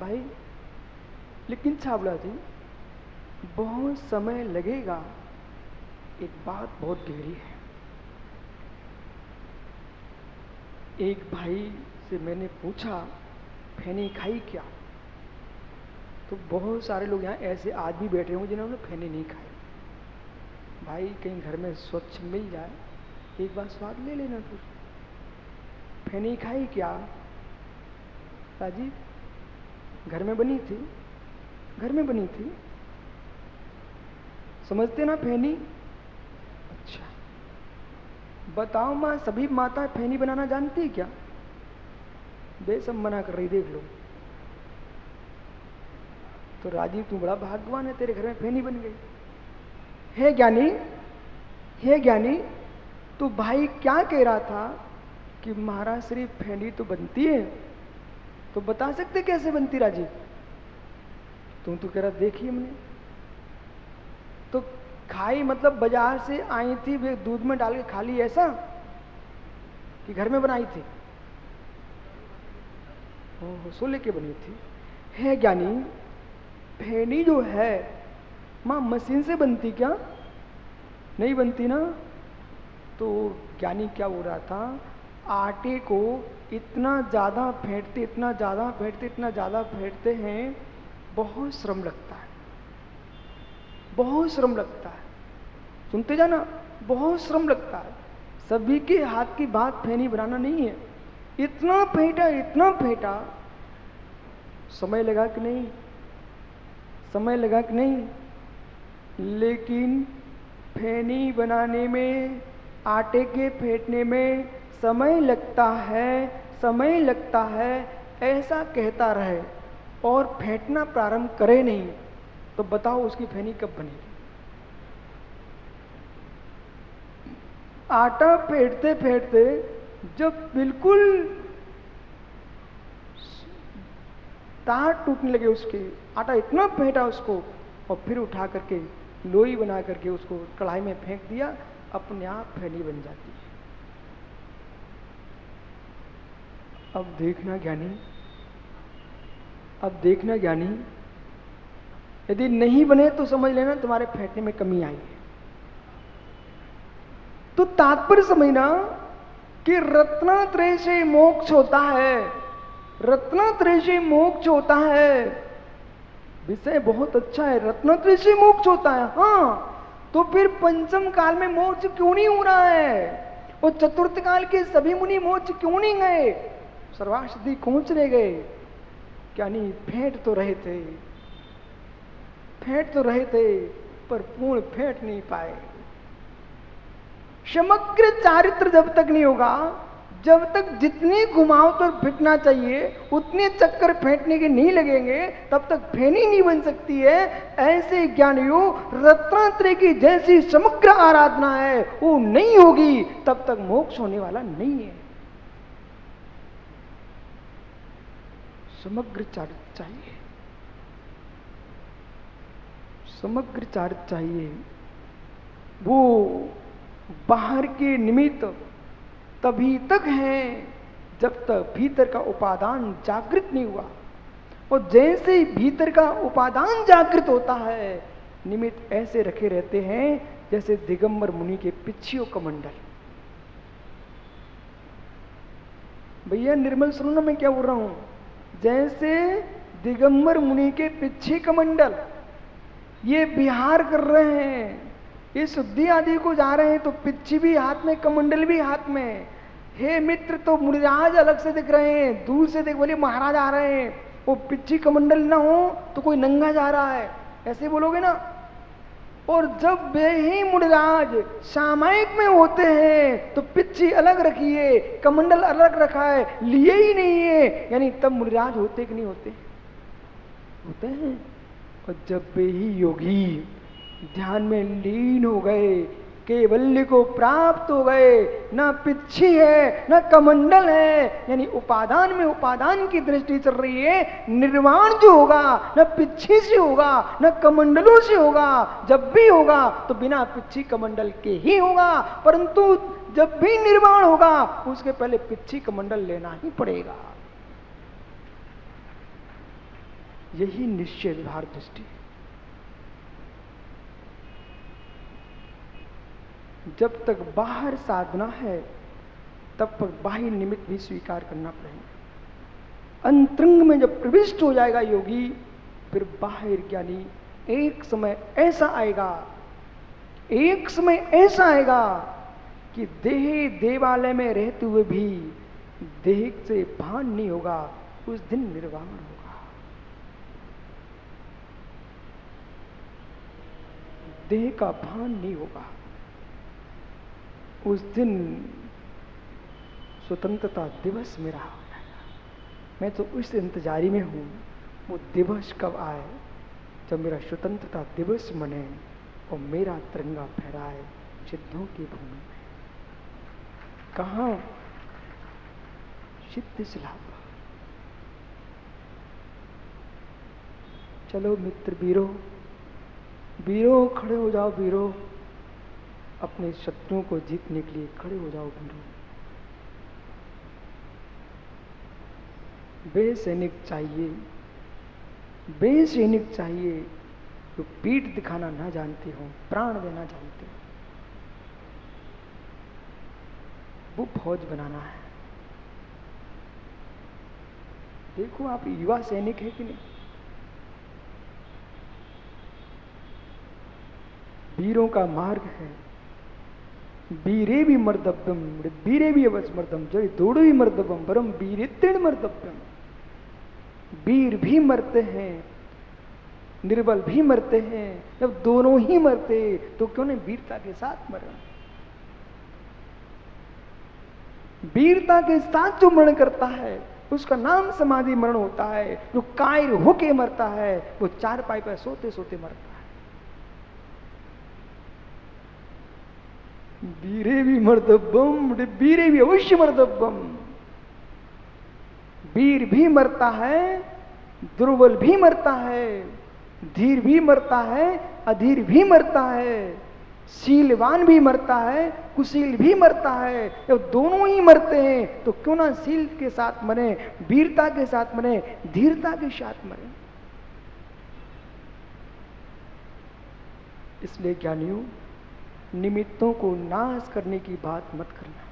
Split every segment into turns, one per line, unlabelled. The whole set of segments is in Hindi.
भाई लेकिन छाबड़ा जी बहुत समय लगेगा, एक बात बहुत गहरी है। एक भाई से मैंने पूछा फैनी खाई क्या, तो बहुत सारे लोग यहाँ ऐसे आज भी बैठे होंगे जिन्होंने फैनी नहीं खाई। भाई कहीं घर में स्वच्छ मिल जाए, एक बार स्वाद ले लेना। फिर फैनी खाई क्या राजीव? घर में बनी थी, घर में बनी थी, समझते ना फैनी? अच्छा बताओ माँ, सभी माता फैनी बनाना जानती है क्या? बेसम मना कर रही, देख लो। तो राजीव तू बड़ा भाग्यवान है, तेरे घर में फैनी बन गई। है ज्ञानी, है ज्ञानी, तो भाई क्या कह रहा था कि महाराज सिर्फ फैनी तो बनती है, तो बता सकते कैसे बनती राजीव? तुम तो कह रहा देखी हमने। तो खाई मतलब बाजार से आई थी, वे दूध में डाल के खा ली, ऐसा कि घर में बनाई थी? ओह, सो लेके बनी थी। है ज्ञानी, फैनी जो है माँ मशीन से बनती क्या? नहीं बनती ना। तो ज्ञानी क्या बोल रहा था, आटे को इतना ज़्यादा फेंटते, इतना ज़्यादा फेंटते, इतना ज़्यादा फेंटते हैं, बहुत श्रम लगता है, बहुत श्रम लगता है। सुनते जाना, बहुत श्रम लगता है। सभी के हाथ की बात फैनी बनाना नहीं है। इतना फेंटा, इतना फेंटा, समय लगा कि नहीं? समय लगा कि नहीं? लेकिन फैनी बनाने में, आटे के फेंटने में समय लगता है, समय लगता है, ऐसा कहता रहे और फेंटना प्रारंभ करे नहीं, तो बताओ उसकी फैनी कब बनेगी? आटा फेंटते फेंटते जब बिल्कुल तार टूटने लगे उसके, आटा इतना फेंटा उसको, और फिर उठा करके लोई बना करके उसको कढ़ाई में फेंक दिया, अपने आप फैनी बन जाती है। अब देखना ज्ञानी, अब देखना ज्ञानी, यदि नहीं बने तो समझ लेना तुम्हारे फेंटने में कमी आई है। तो तात्पर्य समझना कि रत्नात्रय से मोक्ष होता है, रत्नात्रय से मोक्ष होता है। विषय बहुत अच्छा है, रत्नात्रय से मोक्ष होता है। हाँ, तो फिर पंचम काल में मोक्ष क्यों नहीं हो रहा है? और चतुर्थ काल के सभी मुनि मोक्ष क्यों नहीं गए? सर्वासिद्धि कौन चले गए? क्या नहीं, फेंट तो रहे थे, फेंट तो रहे थे, पर पूर्ण फेंट नहीं पाए। समग्र चारित्र जब तक नहीं होगा, जब तक जितनी घुमाव तो फिटना चाहिए उतने चक्कर फेंटने के नहीं लगेंगे, तब तक फैनी नहीं बन सकती है। ऐसे ज्ञानियों, रत्नात्रय की जैसी समग्र आराधना है वो नहीं होगी, तब तक मोक्ष होने वाला नहीं है। समग्र चारित्र चाहिए, समग्र चारित्र चाहिए। वो बाहर के निमित्त तभी तक है जब तक भीतर का उपादान जागृत नहीं हुआ, और जैसे भीतर का उपादान जागृत होता है, निमित्त ऐसे रखे रहते हैं जैसे दिगंबर मुनि के पिछियों का मंडल। भैया निर्मल सुनो ना मैं क्या बोल रहा हूं। जैसे दिगंबर मुनि के पिछे कमंडल, ये विहार कर रहे हैं, ये शुद्धि आदि को जा रहे हैं, तो पिच्छी भी हाथ में, कमंडल भी हाथ में। हे मित्र, तो मुनिराज अलग से दिख रहे हैं, दूर से देख बोले महाराज आ रहे हैं, वो पिच्छी कमंडल ना हो तो कोई नंगा जा रहा है, ऐसे बोलोगे ना। और जब वे ही मुनिराज सामायिक में होते हैं तो पिच्छी अलग रखी है, कमंडल अलग रखा है, लिए ही नहीं है, यानी तब मुनिराज होते कि नहीं होते? होते हैं। और जब वे ही योगी ध्यान में लीन हो गए, केवल्य को प्राप्त हो गए, ना पिच्छी है ना कमंडल है, यानी उपादान में उपादान की दृष्टि चल रही है। निर्वाण जो होगा ना पिच्छी से होगा ना कमंडलों से होगा, जब भी होगा तो बिना पिच्छी कमंडल के ही होगा। परंतु जब भी निर्वाण होगा उसके पहले पिच्छी कमंडल लेना ही पड़ेगा। यही निश्चय व्यवहार दृष्टि है। जब तक बाहर साधना है तब तक बाह्य निमित्त भी स्वीकार करना पड़ेगा। अंतरंग में जब प्रविष्ट हो जाएगा योगी, फिर बाह्य ज्ञानी एक समय ऐसा आएगा, एक समय ऐसा आएगा कि देह देवालय में रहते हुए भी देह से भान नहीं होगा, उस दिन निर्वाण होगा। देह का भान नहीं होगा, उस दिन स्वतंत्रता दिवस मेरा हो जाएगा। मैं तो उस इंतजारी में हूं, वो दिवस कब आए जब मेरा स्वतंत्रता दिवस मने और मेरा तिरंगा फहराए सिद्धों की भूमि में। कहाँ? सिद्ध शिला पर। चलो मित्र वीरो, वीरो खड़े हो जाओ वीरो, अपने शत्रुओं को जीतने के लिए खड़े हो जाओ वीरो। वे सैनिक चाहिए, वे सैनिक चाहिए जो पीठ दिखाना ना जानते हो, प्राण देना जानते हो। वो फौज बनाना है। देखो आप युवा सैनिक है कि नहीं? वीरों का मार्ग है, वीरे भी मर्दव्यम वीरे भी अवस्मर्दम जय दौड़ो भी मर्दव्यम परम वीरित्रेण मर्दव्यम। वीर भी मरते हैं, निर्बल भी मरते हैं। जब दोनों ही मरते तो क्यों नहीं वीरता के साथ मरे? वीरता के साथ जो मरण करता है उसका नाम समाधि मरण होता है। जो कायर होके मरता है वो चारपाई पर सोते सोते मरता है। वीरे भी मर्दव्यम वीरे भी अवश्य मर्दव्यम। वीर भी मरता है, दुर्बल भी मरता है, धीर भी मरता है, अधीर भी मरता है, शीलवान भी मरता है, कुशील भी मरता है। जब दोनों ही मरते हैं तो क्यों ना शील के साथ मरे, वीरता के साथ मरे, धीरता के साथ मरे। इसलिए ज्ञानियों, निमित्तों को नाश करने की बात मत करना,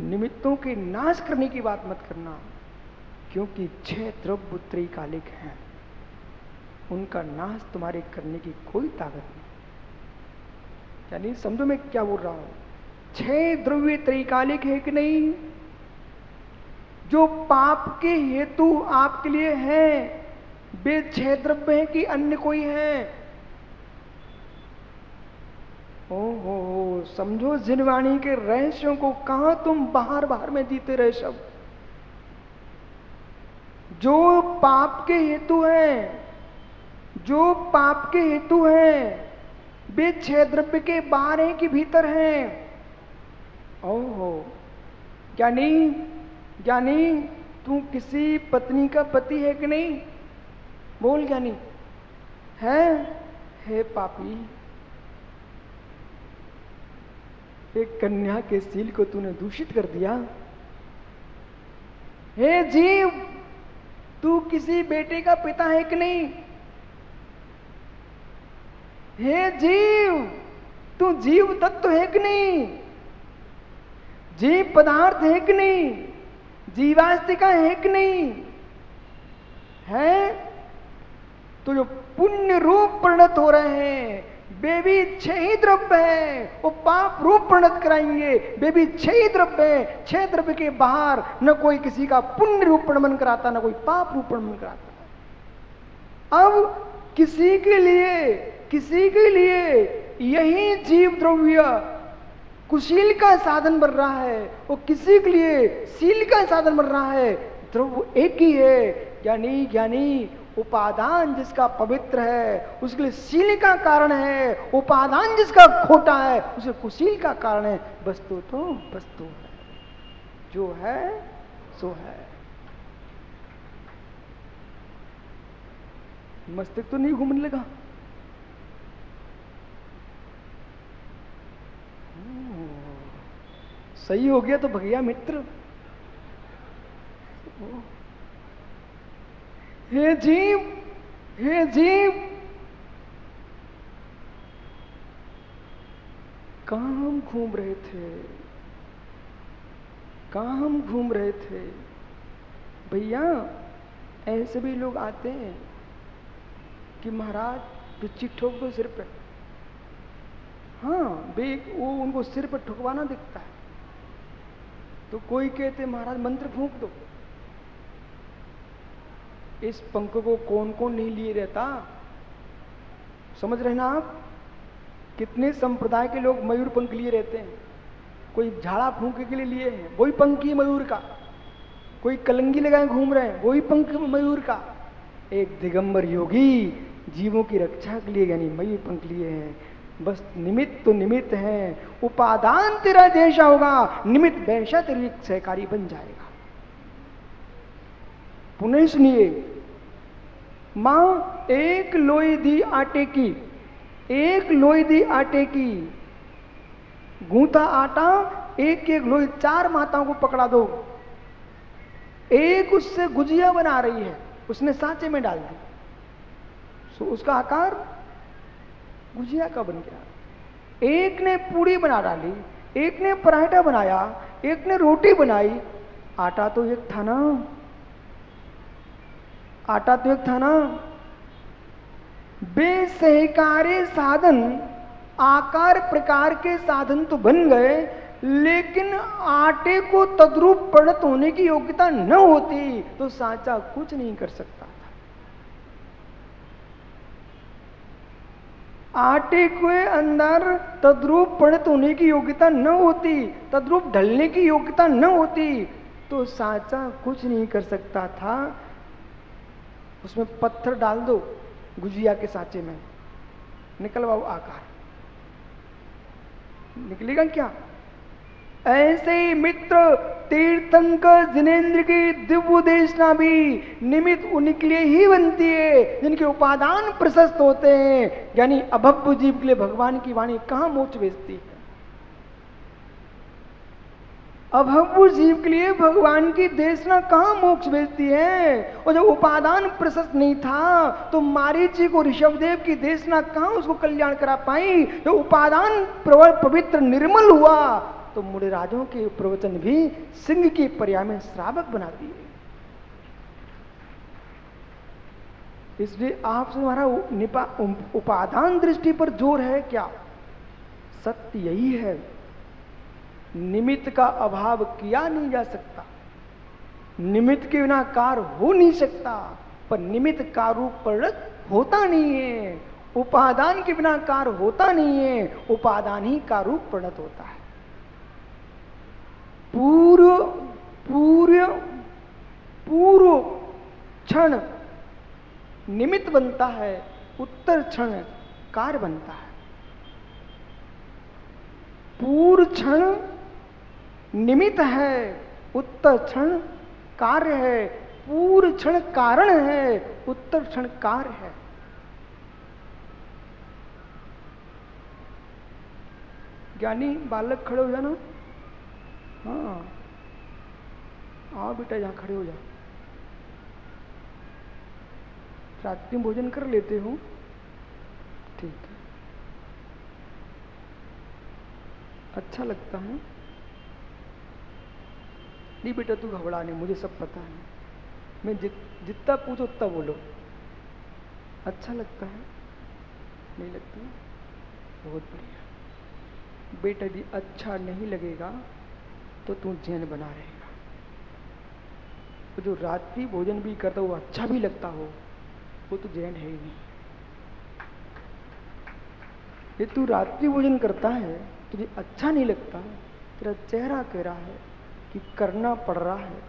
निमित्तों के नाश करने की बात मत करना, क्योंकि 6 द्रव्य त्रैकालिक हैं, उनका नाश तुम्हारे करने की कोई ताकत नहीं। यानी समझो मैं क्या बोल रहा हूं। 6 द्रव्य त्रैकालिक है कि नहीं? जो पाप के हेतु आपके लिए हैं, वे 6 द्रव्य हैं कि अन्य कोई है? ओहो, समझो जिनवाणी के रहस्यों को। कहां तुम बाहर बाहर में जीते रहे सब। जो पाप के हेतु हैं, जो पाप के हेतु हैं, वे 6 द्रव्य के बाहर हैं कि भीतर हैं? ओहो, ज्ञानी ज्ञानी, तू किसी पत्नी का पति है कि नहीं? बोल ज्ञानी। है पापी। एक कन्या के शील को तूने दूषित कर दिया। हे जीव, तू किसी बेटे का पिता है कि नहीं? हे जीव, तू जीव तत्व है कि नहीं? जीव पदार्थ है कि नहीं? जीवास्तिका है कि नहीं? है तो जो पुण्य रूप परिणत हो रहे हैं वे भी 6 ही द्रव्य है। वो पाप रूप परिणत कराएंगे, वे भी 6 ही द्रव्य है। 6 द्रव्य के बाहर न कोई किसी का पुण्य रूप परिणमन कराता, न कोई पाप रूप परिणमन कराता। अब किसी के लिए यही जीव द्रव्य कुशील का साधन बन रहा है, वो किसी के लिए शील का साधन बन रहा है। द्रव्य एक ही है। ज्ञानी उपादान जिसका पवित्र है उसके लिए शील का कारण है, उपादान जिसका खोटा है उसे कुशील का कारण है। वस्तु तो वस्तु है, जो है सो है। मस्तिष्क तो नहीं घूमने लगा। सही हो गया तो भगैया मित्र। हे जीव, हे जीव, कहाँ हम घूम रहे थे, कहाँ हम घूम रहे थे। भैया ऐसे भी लोग आते हैं कि महाराज पिच्ची ठोक दो सिर पे। हाँ, वो उनको सिर पर ठुकवाना दिखता है। तो कोई कहते महाराज मंत्र फूंक दो। इस पंख को कौन कौन नहीं लिए रहता, समझ रहे ना आप। कितने संप्रदाय के लोग मयूर पंख लिए रहते हैं। कोई झाड़ा फूंके के लिए लिए हैं, वही पंख ही मयूर का। कोई कलंगी लगाए घूम रहे हैं, वही पंख मयूर का। एक दिगंबर योगी जीवों की रक्षा के लिए यानी मयूर पंख लिए हैं। बस निमित्त तो निमित्त है, उपादान तेरा जैसा होगा, निमित्त वैसा तेरी सहकारी बन जाएगा। पुनः सुनिए, मां एक लोई दी आटे की, एक लोई दी आटे की, गूंथा आटा एक एक लोई, 4 माताओं को पकड़ा दो। एक उससे गुजिया बना रही है, उसने सांचे में डाल दी, सो उसका आकार गुजिया का बन गया। एक ने पूड़ी बना डाली, एक ने पराठा बनाया, एक ने रोटी बनाई। आटा तो एक था ना, आटा तो एक था ना। बेसहकारे साधन आकार प्रकार के साधन तो बन गए, लेकिन आटे को तद्रूप परिणत होने की योग्यता न होती तो सांचा कुछ नहीं कर सकता था। आटे के अंदर तद्रूप परिणत होने की योग्यता न होती, तद्रूप ढलने की योग्यता न होती तो सांचा कुछ नहीं कर सकता था। उसमें पत्थर डाल दो गुजिया के सांचे में, निकलवाओ आकार, निकलेगा क्या? ऐसे ही मित्र तीर्थंकर जिनेन्द्र की दिव्य देशना भी निमित्त उनके लिए ही बनती है जिनके उपादान प्रशस्त होते हैं। यानी अभव्य जीव के लिए भगवान की वाणी कहाँ मोक्ष भेजती है? अभव्य जीव के लिए भगवान की देशना कहाँ मोक्ष भेजती है? और जब उपादान प्रशस्त नहीं था तो मारीची को ऋषभदेव की देशना कहाँ उसको कल्याण करा पाई? जब उपादान प्रबल पवित्र निर्मल हुआ तो मुनिराजों के प्रवचन भी सिंह की पर्याय में श्रावक बना दिए। इसलिए आपसे हमारा उपादान दृष्टि पर जोर है क्या? सत्य यही है, निमित्त का अभाव किया नहीं जा सकता, निमित्त के बिना कार्य हो नहीं सकता, पर निमित्त कारूप परिणत होता नहीं है। उपादान के बिना कार्य होता नहीं है, उपादान ही कारूप परिणत होता है। पूर्व क्षण निमित्त बनता है, उत्तर क्षण कार्य बनता है। पूर्व क्षण निमित्त है, उत्तर क्षण कार्य है। पूर्व क्षण कारण है, उत्तर क्षण कार्य है। ज्ञानी बालक खड़े हो जाना। हाँ, आओ बेटा यहां खड़े हो जाओ। रात्रि में भोजन कर लेते हो? ठीक है, अच्छा लगता है? नहीं बेटा तू घबरा नहीं, मुझे सब पता है। मैं जितना पूछो उतना बोलो। अच्छा लगता है? नहीं लगता? बहुत बढ़िया बेटा। यदि अच्छा नहीं लगेगा तो तू जैन बना रहेगा। तो जो रात्रि भोजन भी करता हो अच्छा भी लगता हो वो तो जैन है ही नहीं। ये तू रात्रि भोजन करता है तुझे अच्छा नहीं लगता, तेरा चेहरा कह रहा है कि करना पड़ रहा है,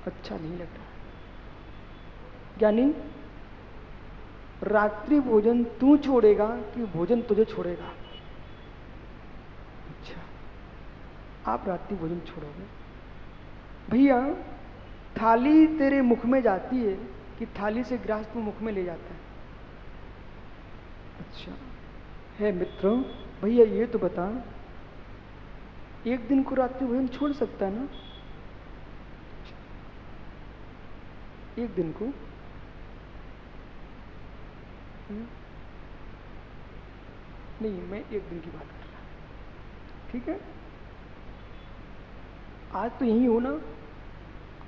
अच्छा नहीं लग रहा। यानी रात्रि भोजन तू छोड़ेगा कि भोजन तुझे छोड़ेगा? अच्छा, आप रात्रि भोजन छोड़ोगे? भैया थाली तेरे मुख में जाती है कि थाली से गृहस्थ मुख में ले जाता है? अच्छा है मित्रों, भैया ये तो बता, एक दिन को रात्रि भोजन छोड़ सकता है ना? एक दिन को नहीं, मैं एक दिन की बात कर रहा हूं, ठीक है? आज तो यहीं हो ना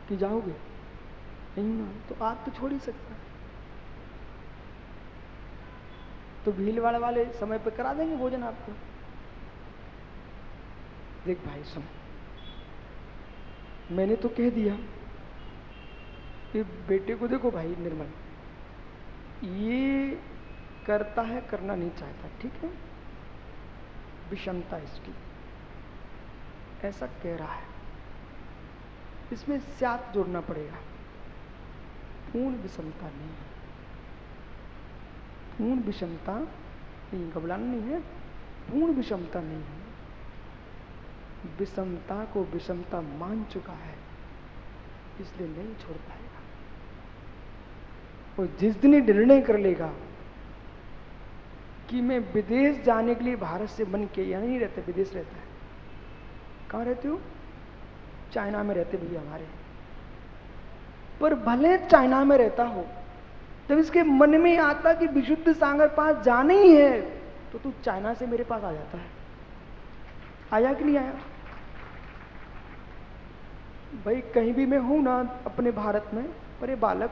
कि जाओगे? नहीं ना, तो आज तो छोड़ ही सकता है। तो भीलवाड़ा वाले समय पे करा देंगे भोजन आपको। देख भाई सुन, मैंने तो कह दिया कि बेटे को देखो भाई निर्मल, ये करता है, करना नहीं चाहता, ठीक है? विषमता इसकी, ऐसा कह रहा है, इसमें स्यात जोड़ना पड़ेगा। पूर्ण विषमता नहीं है, पूर्ण विषमता नहीं, घबराना नहीं है, पूर्ण विषमता नहीं है। विषमता को विषमता मान चुका है, इसलिए नहीं छोड़ पाएगा। और जिस दिन निर्णय कर लेगा कि मैं विदेश जाने के लिए भारत से मन के, यहाँ नहीं रहते, विदेश रहता है। कहाँ रहते हो? चाइना में रहते भैया हमारे। पर भले चाइना में रहता हो, जब इसके मन में आता कि विशुद्ध सागर पास जाना ही है, तो तू चाइना से मेरे पास आ जाता है। आया कि नहीं आया? भाई कहीं भी मैं हूं ना अपने भारत में, पर ये बालक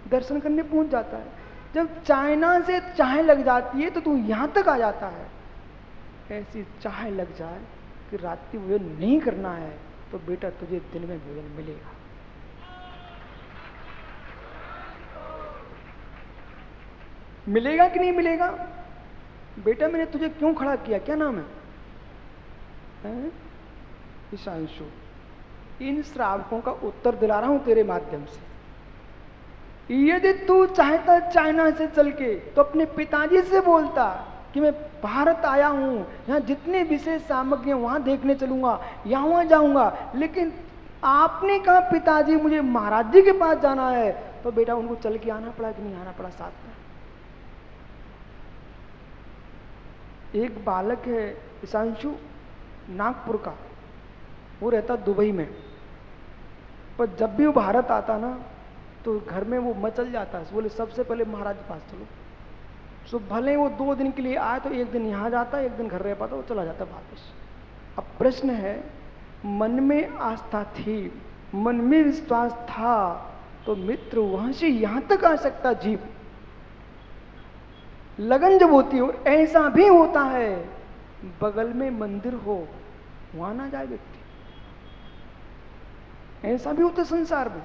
दर्शन करने पहुंच जाता है। जब चाइना से चाह लग जाती है तो तू यहां तक आ जाता है। ऐसी चाह लग जाए कि रात्रि भोजन नहीं करना है, तो बेटा तुझे दिन में भोजन मिलेगा। मिलेगा कि नहीं मिलेगा? बेटा मैंने तुझे क्यों खड़ा किया, क्या नाम है? ईशांशु। इन श्रावकों का उत्तर दिला रहा हूं तेरे माध्यम से। यदि तू चाहता चाइना से चल के, तो अपने पिताजी से बोलता कि मैं भारत आया हूं, यहाँ जितने विशेष सामग्री हैं वहां देखने चलूंगा, यहाँ वहां जाऊंगा। लेकिन आपने कहा पिताजी मुझे महाराज जी के पास जाना है, तो बेटा उनको चल के आना पड़ा कि नहीं आना पड़ा साथ में? एक बालक है ईशांशु, नागपुर का, वो रहता दुबई में। पर जब भी वो भारत आता ना, तो घर में वो मचल जाता है। बोले सबसे पहले महाराज के पास चलो। सो भले वो 2 दिन के लिए आए, तो एक दिन यहाँ जाता, एक दिन घर रह पाता, वो चला जाता वापस। अब प्रश्न है, मन में आस्था थी, मन में विश्वास था, तो मित्र वहां से यहां तक आ सकता जीव। लगन जब होती हो, ऐसा भी होता है बगल में मंदिर हो वहां ना जाए व्यक्ति, ऐसा भी होता संसार में।